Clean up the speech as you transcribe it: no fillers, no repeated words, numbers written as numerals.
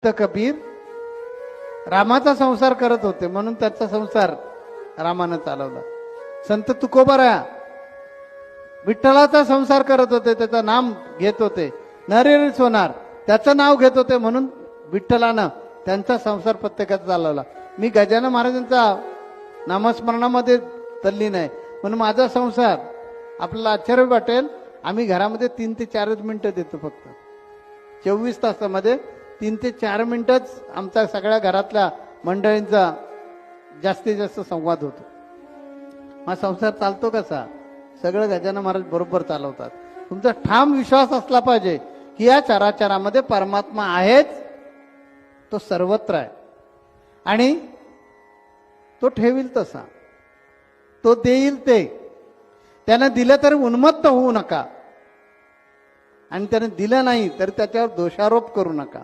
तर कबीर रामाचा संसार करत होते म्हणून त्याचा संसार रामानं चालवला. संत तुकोबारा विठ्ठलाचा संसार करत होते, त्याचं नाम घेत होते. नरेरी सोनार त्याचं नाव घेत होते म्हणून विठ्ठलानं त्यांचा संसार प्रत्येकाचा चालवला. मी गजानन महाराजांचा नामस्मरणामध्ये तल्लीन आहे म्हणून माझा संसार आपल्याला आश्चर्य वाटेल. आम्ही घरामध्ये 3 ते 4 मिनिटं देतो, फक्त 24 तासामध्ये 3 ते 4 मिनिटच आमचा सगळ्या घरातल्या मंडळींचा जास्तीत जास्त संवाद होतो. हा संसार चालतो कसा? सगळं गजानन महाराज बरोबर चालवतात. तुमचा ठाम विश्वास असला पाहिजे की या चराचरामध्ये परमात्मा आहेच, तो सर्वत्र आहे आणि तो ठेवील तसा, तो देईल ते. त्यानं दिलं तर उन्मत्त होऊ नका आणि त्याने दिलं नाही तर त्याच्यावर दोषारोप करू नका.